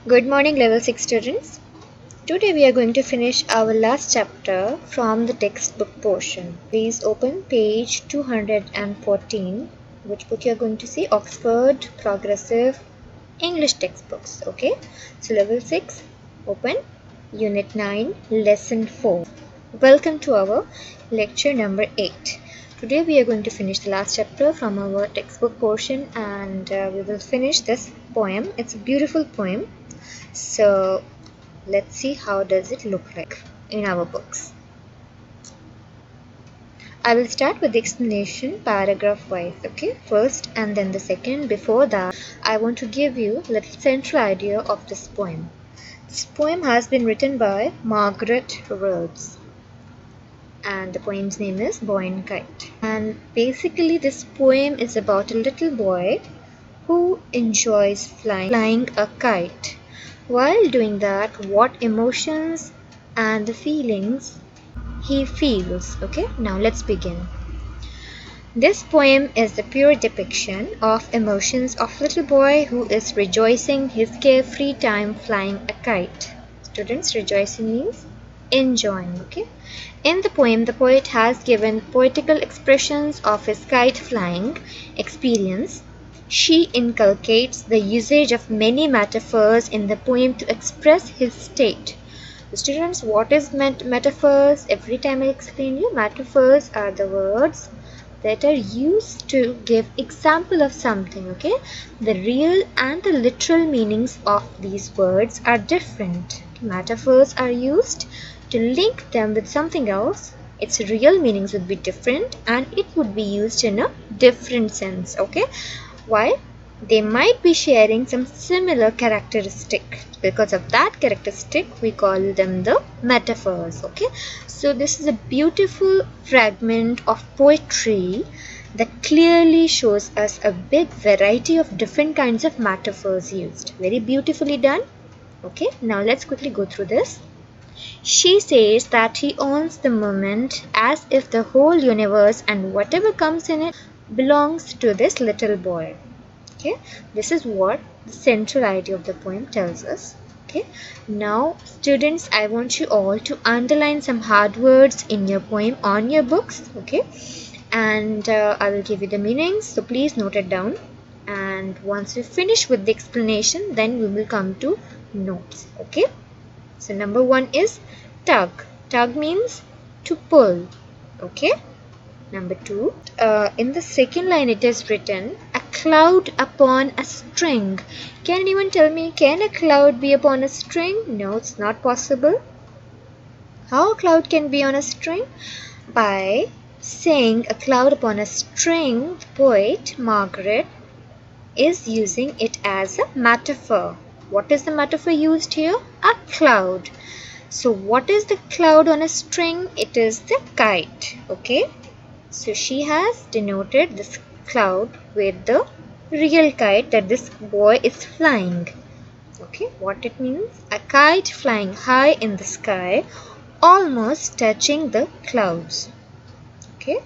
Good morning, Level 6 students. Today we are going to finish our last chapter from the textbook portion. Please open page 214. Which book you are going to see? Oxford Progressive English textbooks. Okay. So Level 6, open Unit 9, Lesson 4. Welcome to our lecture number 8. Today we are going to finish the last chapter from our textbook portion and we will finish this poem. It's a beautiful poem. So let's see how does it look like in our books. I will start with the explanation paragraph wise, okay, first and then the second. Before that, I want to give you a little central idea of this poem. This poem has been written by Margaret Rhodes and the poem's name is Boy and Kite. And basically this poem is about a little boy who enjoys flying a kite. While doing that, what emotions and the feelings he feels. Okay, now let's begin. This poem is the pure depiction of emotions of little boy who is rejoicing his carefree time flying a kite. Students, rejoicing means enjoying. Okay. In the poem, the poet has given poetical expressions of his kite flying experience. She inculcates the usage of many metaphors in the poem to express his state. Students, what is metaphors? Every time I explain you, metaphors are the words that are used to give example of something, okay? The real and the literal meanings of these words are different. Metaphors are used to link them with something else. Its real meanings would be different and it would be used in a different sense, okay? Why? They might be sharing some similar characteristic. Because of that characteristic, we call them the metaphors, okay? So this is a beautiful fragment of poetry that clearly shows us a big variety of different kinds of metaphors used. Very beautifully done. Okay, now let's quickly go through this. She says that he owns the moment as if the whole universe and whatever comes in it belongs to this little boy. Okay, this is what the central idea of the poem tells us. Okay, now students, I want you all to underline some hard words in your poem on your books. Okay, and I will give you the meanings, so please note it down. And once we finish with the explanation, then we will come to notes. Okay, so number one is tug. Tug means to pull. Okay. Number two, in the second line it is written, a cloud upon a string. Can anyone tell me, can a cloud be upon a string? No, it's not possible. How a cloud can be on a string? By saying a cloud upon a string, the poet Margaret is using it as a metaphor. What is the metaphor used here? A cloud. So what is the cloud on a string? It is the kite. Okay. So she has denoted this cloud with the real kite that this boy is flying. Okay, what it means? A kite flying high in the sky, almost touching the clouds. Okay,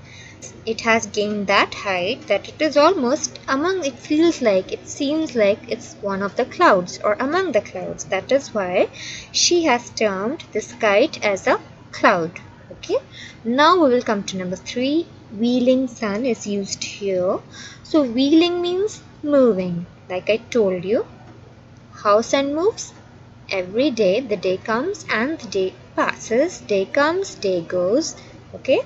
it has gained that height that it is almost among, it feels like, it seems like it's one of the clouds or among the clouds. That is why she has termed this kite as a cloud. Okay, now we will come to number 3. Wheeling sun is used here. So wheeling means moving. Like I told you, how sun moves? Every day the day comes and the day passes. Day comes, day goes. Okay,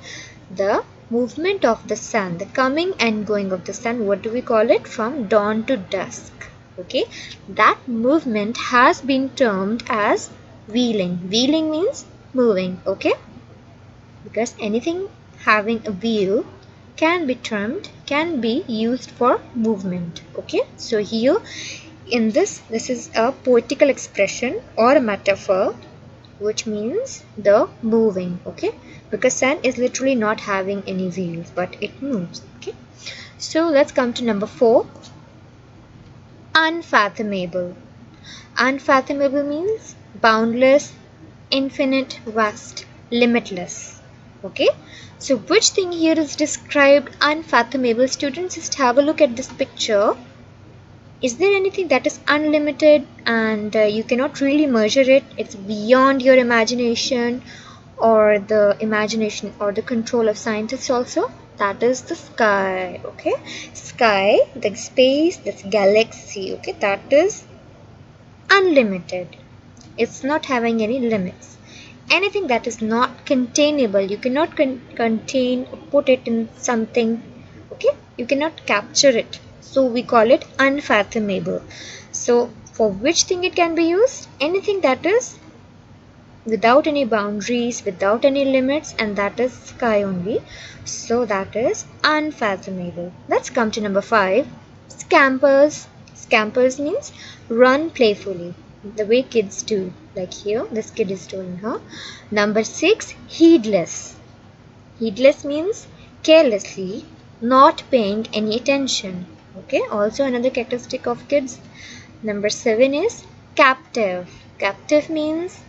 the movement of the sun, the coming and going of the sun, what do we call it? From dawn to dusk. Okay, that movement has been termed as wheeling. Wheeling means moving. Okay, because anything having a wheel can be used for movement. Okay, so here in this is a poetical expression or a metaphor which means the moving. Okay, because sun is literally not having any wheels but it moves. Okay, so let's come to number 4. Unfathomable. Unfathomable means boundless, infinite, vast, limitless. Okay, so which thing here is described unfathomable? Students, just have a look at this picture. Is there anything that is unlimited and you cannot really measure it? It's beyond your imagination or the imagination or the control of scientists also. That is the sky. Okay, sky, the space, this galaxy. Okay, that is unlimited. It's not having any limits. Anything that is not containable, you cannot contain or put it in something. Okay, you cannot capture it, so we call it unfathomable. So for which thing it can be used? Anything that is without any boundaries, without any limits, and that is sky only. So that is unfathomable. Let's come to number 5. Scampers. Scampers means run playfully, the way kids do. Like here, this kid is doing her. Number 6, heedless. Heedless means carelessly, not paying any attention. Okay, also another characteristic of kids. Number 7 is captive. Captive means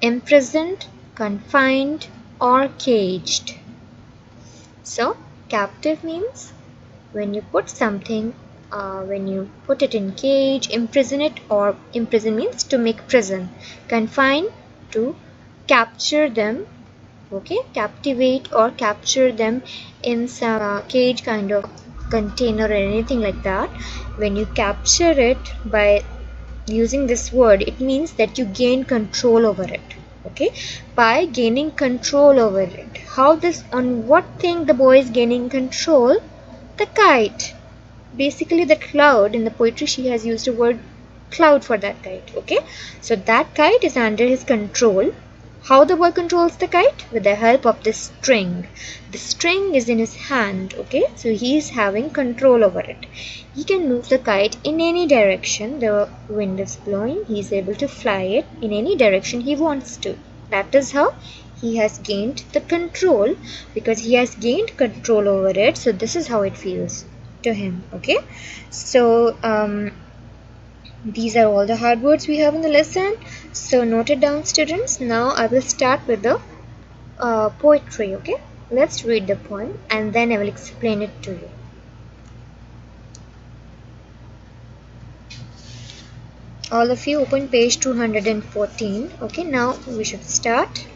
imprisoned, confined, or caged. So, captive means when you put something, when you put it in cage, imprison it, or imprison means to make prison. Confine, to capture them, okay, captivate or capture them in some cage kind of container or anything like that. When you capture it by using this word, it means that you gain control over it. Okay, by gaining control over it, how this, on what thing the boy is gaining control? The kite. Basically the cloud. In the poetry she has used a word cloud for that kite. Okay, so that kite is under his control. How the boy controls the kite? With the help of this string. The string is in his hand. Okay, so he is having control over it. He can move the kite in any direction. The wind is blowing, he is able to fly it in any direction he wants to. That is how he has gained the control, because he has gained control over it. So this is how it feels to him. Okay, so these are all the hard words we have in the lesson. So note it down, students. Now I will start with the poetry. Okay, let's read the poem and then I will explain it to you. All of you open page 214. Okay, now we should start.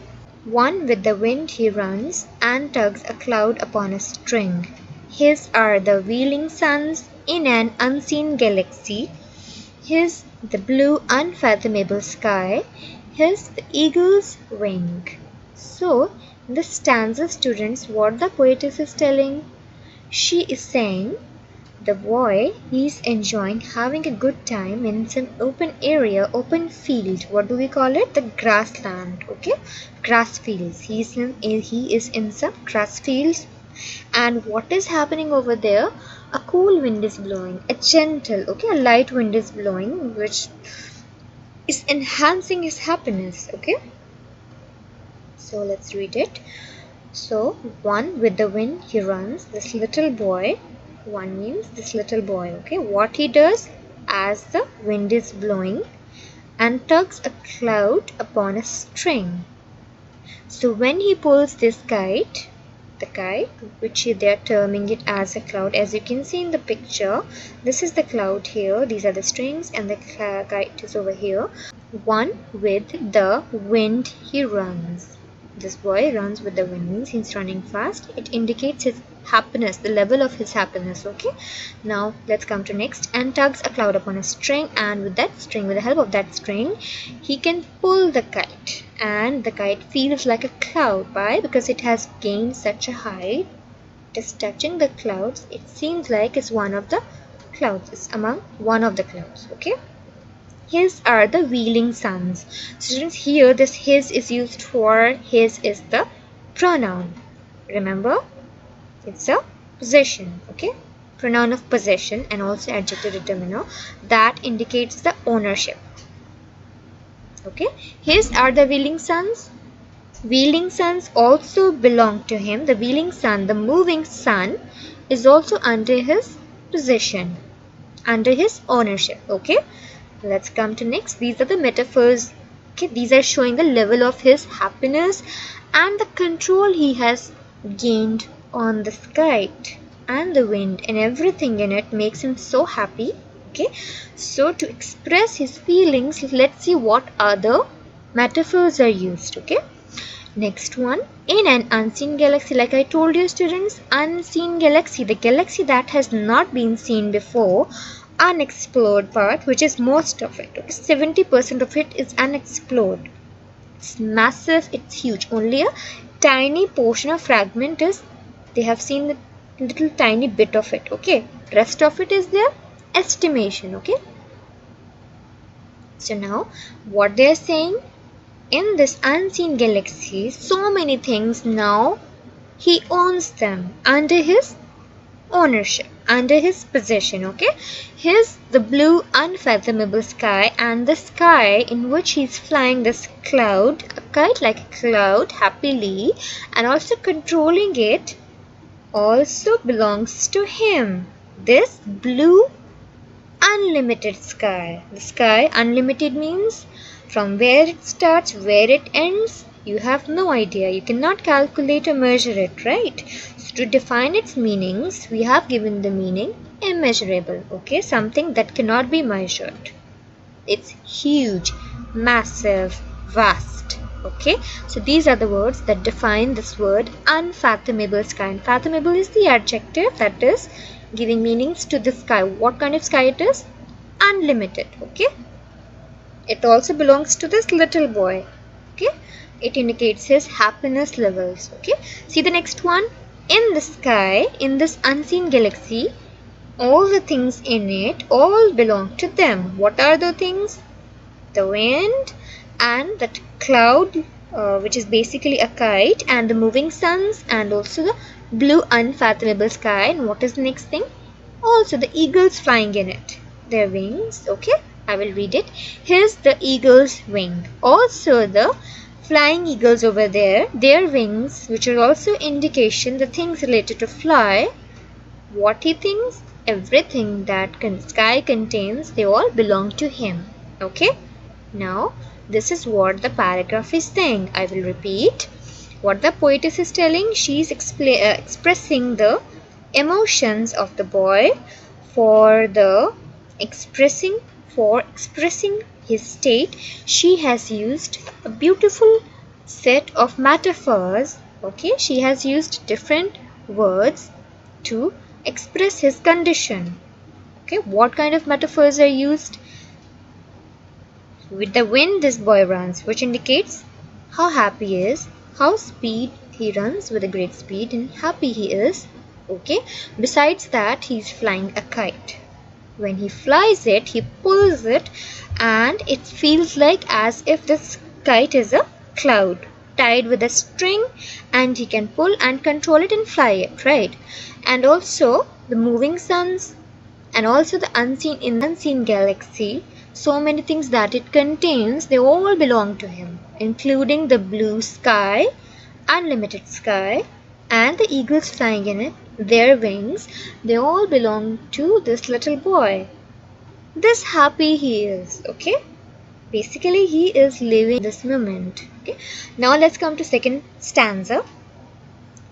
One with the wind he runs and tugs a cloud upon a string. His are the wheeling suns in an unseen galaxy. His the blue unfathomable sky. His the eagle's wing. So, in the stanza, students, what the poetess is telling? She is saying the boy, he's enjoying having a good time in some open area, open field. What do we call it? The grassland. Okay, grass fields. He is in some grass fields. And what is happening over there? A cool wind is blowing, a gentle, okay, a light wind is blowing, which is enhancing his happiness. Okay, so let's read it. So, one with the wind he runs, this little boy. One means this little boy. Okay, what he does as the wind is blowing and tugs a cloud upon a string. So when he pulls this kite, the kite, which they are terming it as a cloud, as you can see in the picture, this is the cloud here, these are the strings, and the kite is over here. One with the wind he runs. This boy runs with the wind, means he's running fast. It indicates his happiness, the level of his happiness. Okay, now let's come to next. And tugs a cloud upon a string, and with that string, with the help of that string, he can pull the kite, and the kite feels like a cloud. Why? Because it has gained such a height. It is touching the clouds. It seems like it's one of the clouds. It's among one of the clouds. Okay, his are the wheeling suns. Students, here this his is used for, his is the pronoun. Remember, it's a possession. Okay, pronoun of possession and also adjective determiner that indicates the ownership. Okay, his are the wheeling suns. Wheeling suns also belong to him. The wheeling sun, the moving sun, is also under his possession, under his ownership. Okay, let's come to next. These are the metaphors. Okay, these are showing the level of his happiness and the control he has gained on the kite and the wind, and everything in it makes him so happy. Okay, so to express his feelings, let's see what other metaphors are used. Okay, next one, in an unseen galaxy, like I told you students, unseen galaxy, the galaxy that has not been seen before, unexplored part, which is most of it. Okay, 70% of it is unexplored. It's massive, it's huge. Only a tiny portion of fragment is, they have seen the little tiny bit of it. Okay, rest of it is their estimation. Okay, so now what they are saying, in this unseen galaxy, so many things now he owns them under his ownership, under his possession. Okay, here's the blue unfathomable sky, and the sky in which he's flying this cloud, a kite like a cloud, happily, and also controlling it, also belongs to him. This blue unlimited sky. The sky unlimited means from where it starts, where it ends, you have no idea. You cannot calculate or measure it, right? So to define its meanings, we have given the meaning immeasurable. Okay, something that cannot be measured. It's huge, massive, vast. Okay, so these are the words that define this word unfathomable sky. Unfathomable is the adjective that is giving meanings to the sky. What kind of sky it is? Unlimited. Okay, it also belongs to this little boy. Okay, it indicates his happiness levels. Okay, see the next one. In the sky, in this unseen galaxy, all the things in it all belong to them. What are the things? The wind and that cloud, which is basically a kite, and the moving suns, and also the blue unfathomable sky. And what is the next thing? Also the eagles flying in it, their wings. Okay, I will read it. Here's the eagle's wing, also the flying eagles over there, their wings, which are also indication the things related to fly. What he thinks, everything that sky contains, they all belong to him. Okay, now this is what the paragraph is saying. I will repeat what the poetess is telling. She is expressing the emotions of the boy for expressing his state. She has used a beautiful set of metaphors. Okay, she has used different words to express his condition. Okay, what kind of metaphors are used? With the wind this boy runs, which indicates how happy he is, how speed he runs with a great speed and happy he is. Okay, besides that, he's flying a kite. When he flies it, he pulls it, and it feels like as if this kite is a cloud tied with a string, and he can pull and control it and fly it, right? And also the moving suns, and also the unseen galaxy, so many things that it contains, they all belong to him, including the blue sky, unlimited sky, and the eagles flying in it, their wings, they all belong to this little boy. This happy he is. Okay, basically he is living this moment. Okay, now let's come to second stanza.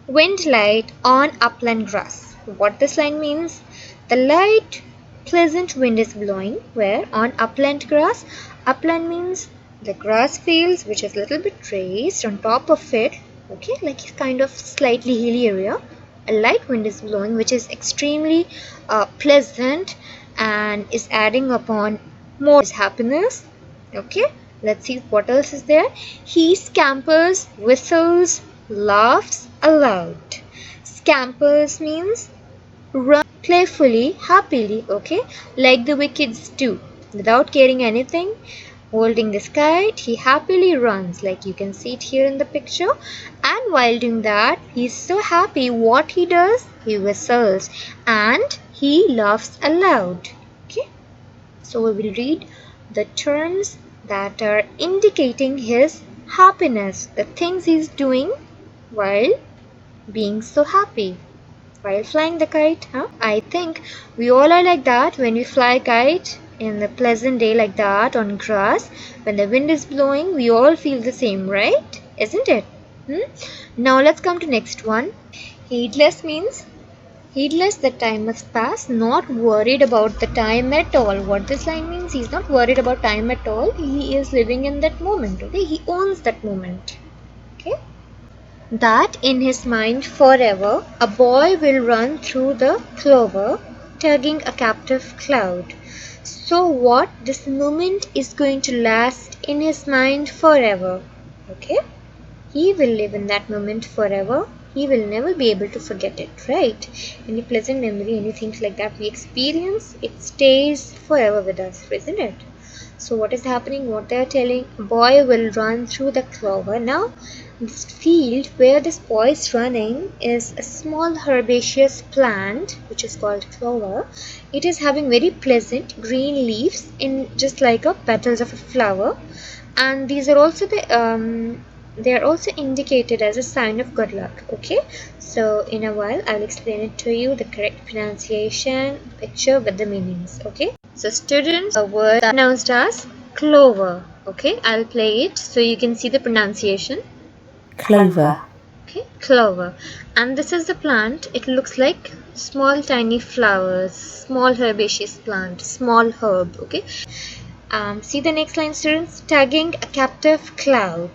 Wind light on upland grass. What this line means? The light pleasant wind is blowing where? On upland grass. Upland means the grass fields which is a little bit raised on top of it. Okay, like kind of slightly hilly area. A light wind is blowing which is extremely pleasant and is adding upon more happiness. Okay, let's see what else is there. He scampers, whistles, laughs aloud. Scampers means run playfully, happily. Okay, like the way kids do, without caring anything. Holding this kite, he happily runs, like you can see it here in the picture. And while doing that, he's so happy. What he does? He whistles and he laughs aloud. Okay, so we will read the terms that are indicating his happiness, the things he's doing while being so happy, while flying the kite. I think we all are like that when we fly a kite in a pleasant day like that on grass. When the wind is blowing, we all feel the same, right? Isn't it? Now let's come to next one. Heedless means Heedless that time must pass, not worried about the time at all. What this line means, he's not worried about time at all. He is living in that moment, okay? He owns that moment, okay? That in his mind forever, a boy will run through the clover, tugging a captive cloud. So what? This moment is going to last in his mind forever, okay? He will live in that moment forever. He will never be able to forget it, right? Any pleasant memory, anything like that we experience, it stays forever with us, isn't it? So what is happening? What they are telling? A boy will run through the clover. Now, this field where this boy is running is a small herbaceous plant which is called clover. It is having very pleasant green leaves in just like a petals of a flower, and these are also they are also indicated as a sign of good luck, okay? So in a while I'll explain it to you, the correct pronunciation, picture with the meanings, okay? So students, a word pronounced as clover, okay? I'll play it so you can see the pronunciation. Clover. Okay, clover. And this is the plant. It looks like small tiny flowers, small herbaceous plant, small herb, okay? See the next line, students. Tugging a captive cloud.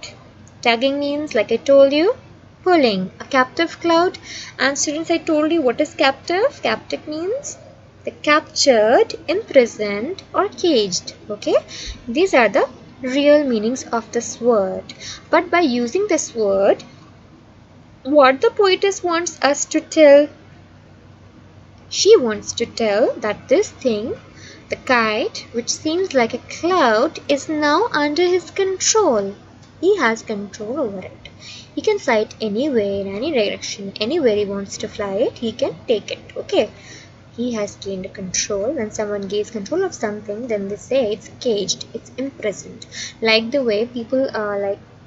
Tugging means, like I told you, pulling a captive cloud. And students, I told you what is captive. Captive means the captured, imprisoned, or caged. Okay, these are the real meanings of this word. But by using this word, what the poetess wants us to tell, she wants to tell that this thing, the kite, which seems like a cloud, is now under his control. He has control over it. He can fly it anywhere, in any direction, anywhere he wants to fly it, he can take it. Okay. He has gained control. When someone gains control of something, then they say it's caged, it's imprisoned. Like the way people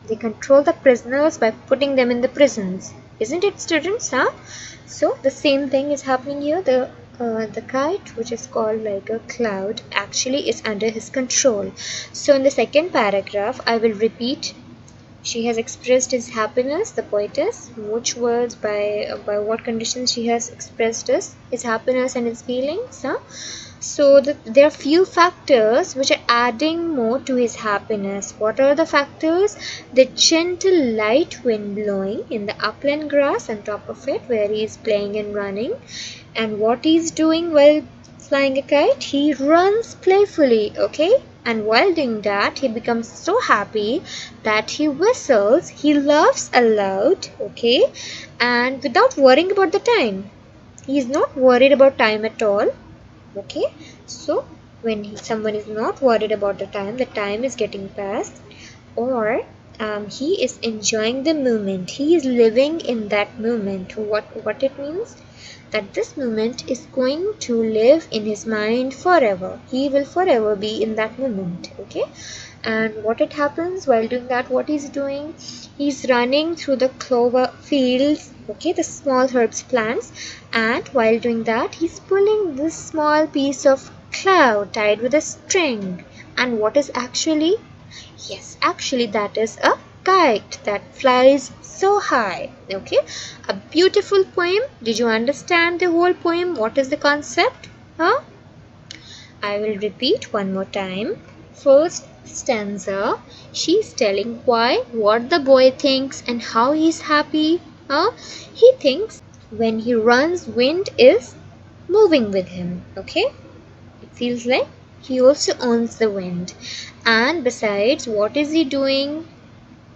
they control the prisoners by putting them in the prisons. Isn't it, students? Huh? So the same thing is happening here. The kite, which is called like a cloud, actually is under his control. So in the second paragraph, I will repeat. She has expressed his happiness, the poetess. Which words, by what conditions she has expressed his happiness and his feelings? Huh? So there are few factors which are adding more to his happiness. What are the factors? The gentle light wind blowing in the upland grass on top of it where he is playing and running. And what he is doing while flying a kite? He runs playfully, okay? And while doing that, he becomes so happy that he whistles, he laughs aloud, okay? And without worrying about the time. He is not worried about time at all. Okay, so when someone is not worried about the time is getting passed, or he is enjoying the moment, he is living in that moment. What it means? That this moment is going to live in his mind forever. He will forever be in that moment, okay? And what it happens while doing that, what he's doing, he's running through the clover fields, okay, the small herbs plants, and while doing that, he's pulling this small piece of cloud tied with a string. And what is actually, yes, actually that is a kite that flies so high, okay? A beautiful poem. Did you understand the whole poem? What is the concept? Huh? I will repeat one more time. First stanza, she's telling why, what the boy thinks and how he's happy. He thinks when he runs, wind is moving with him. Okay? It feels like he also owns the wind. And besides, what is he doing?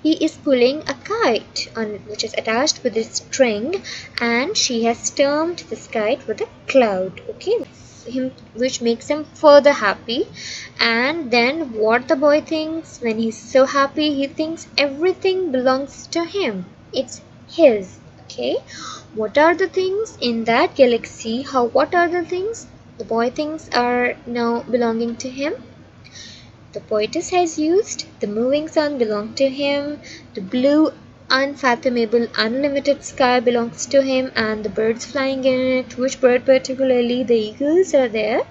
He is pulling a kite which is attached with a string, and she has termed this kite with a cloud, okay, which makes him further happy. And then what the boy thinks when he's so happy, he thinks everything belongs to him. It's his, okay. What are the things in that galaxy? What are the things the boy thinks are now belonging to him? The poetess has used the moving sun belongs to him, the blue, unfathomable, unlimited sky belongs to him, and the birds flying in it. Which bird particularly? The eagles are there.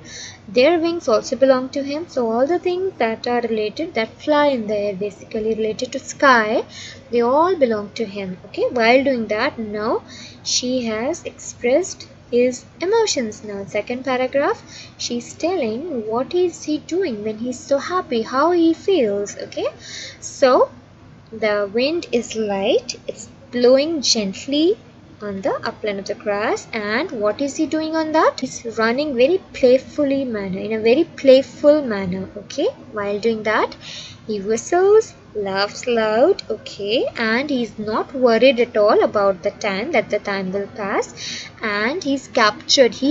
Their wings also belong to him. So all the things that are related, that fly in the air, basically related to sky, they all belong to him. Okay, while doing that, now she has expressed his emotions. Now, second paragraph, she's telling what is he doing when he's so happy, how he feels. Okay, so the wind is light, it's blowing gently on the upland of the grass, and what is he doing on that? He's running very playfully manner, in a very playful manner. Okay, while doing that, he whistles, laughs loud. Okay, and he's not worried at all about the time, that the time will pass, and he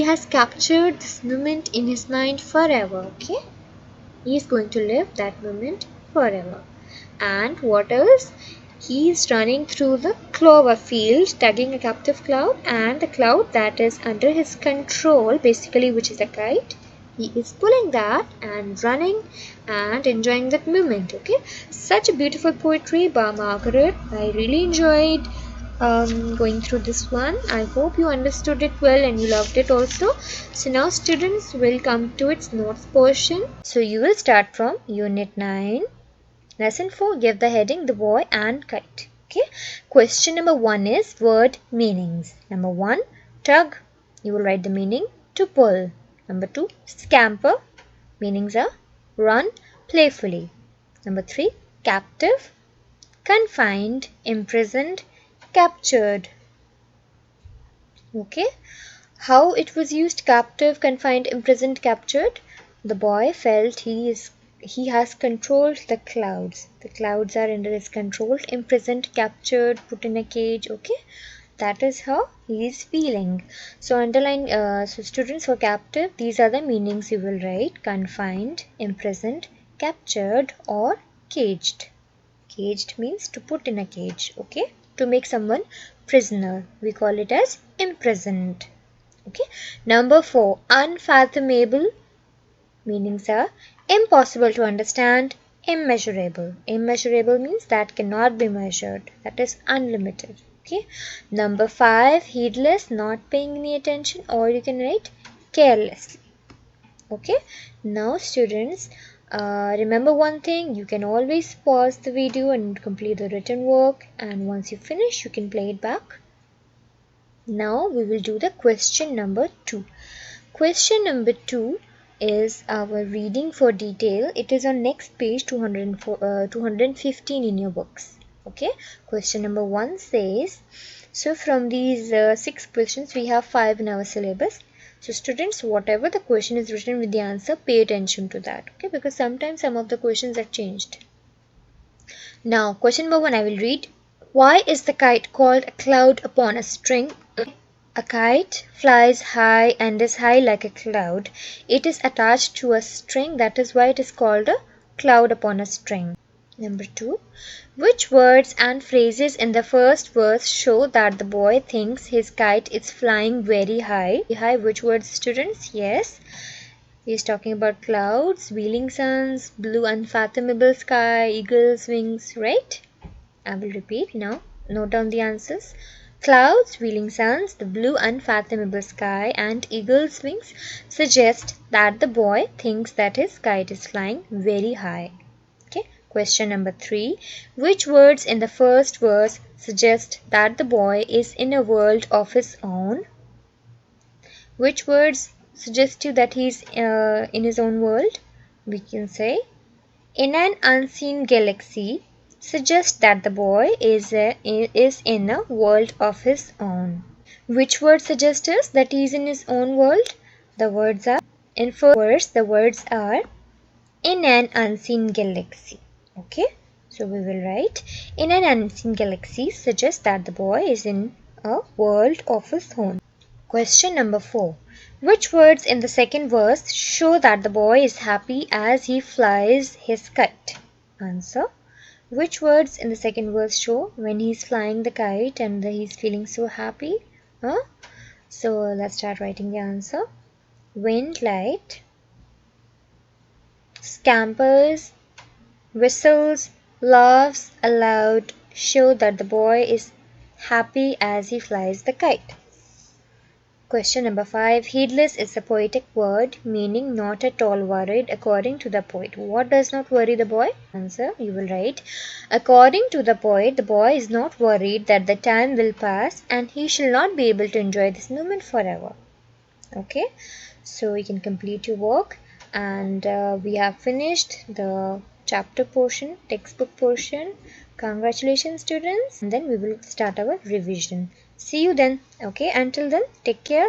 has captured this moment in his mind forever. Okay, he's going to live that moment forever. And what else? He is running through the clover field, tagging a captive cloud, and the cloud that is under his control, basically, which is a kite. He is pulling that and running and enjoying that moment. Okay, such a beautiful poetry by Margaret. I really enjoyed going through this one. I hope you understood it well and you loved it also. So now students will come to its notes portion. So you will start from Unit 9. Lesson 4, give the heading The Boy and Kite. Okay. Question number 1 is word meanings. Number 1, tug. You will write the meaning, to pull. Number 2, scamper. Meanings are run playfully. Number 3, captive, confined, imprisoned, captured. Okay. How it was used: captive, confined, imprisoned, captured. The boy felt he has controlled the clouds. The clouds are under his control. Imprisoned, captured, put in a cage. Okay, that is how he is feeling. So underline. So students, for captive, these are the meanings you will write: confined, imprisoned, captured, or caged. Caged means to put in a cage. Okay, to make someone prisoner. We call it as imprisoned. Okay. Number 4, unfathomable. Meanings are impossible to understand, immeasurable. Immeasurable means that cannot be measured, that is unlimited. Okay. Number 5, heedless, not paying any attention, or you can write carelessly. Okay. Now students, remember one thing, you can always pause the video and complete the written work, and once you finish you can play it back. Now we will do the question number 2. Question number 2 is our reading for detail. It is on next page 215 in your books. Okay. Question number 1 says, so from these 6 questions we have 5 in our syllabus. So students, whatever the question is written with the answer, pay attention to that. Okay, because sometimes some of the questions are changed. Now question number 1 I will read. Why is the kite called a cloud upon a string? A kite flies high and is high like a cloud. It is attached to a string, that is why it is called a cloud upon a string. Number 2. Which words and phrases in the first verse show that the boy thinks his kite is flying very high? Which words, students? Yes. He is talking about clouds, wheeling suns, blue unfathomable sky, eagle's wings, right? I will repeat now. Note down the answers. Clouds, wheeling suns, the blue unfathomable sky, and eagle's wings suggest that the boy thinks that his kite is flying very high. Okay. Question number 3. Which words in the first verse suggest that the boy is in a world of his own? Which words suggest you that he is in his own world? We can say, in an unseen galaxy, suggests that the boy is in a world of his own. Which word suggests us that he is in his own world? The words are, in first verse, the words are in an unseen galaxy. Okay, so we will write, in an unseen galaxy suggests that the boy is in a world of his own. Question number 4. Which words in the second verse show that the boy is happy as he flies his kite? Answer. Which words in the second verse show when he's flying the kite and he's feeling so happy? So let's start writing the answer. Wind, light, scampers, whistles, laughs aloud show that the boy is happy as he flies the kite. Question number 5. Heedless is a poetic word meaning not at all worried according to the poet. What does not worry the boy? Answer. You will write, according to the poet, the boy is not worried that the time will pass and he shall not be able to enjoy this moment forever. Okay, so you can complete your work, and we have finished the chapter portion, textbook portion. Congratulations, students, and then we will start our revision. See you then. Okay, until then, take care.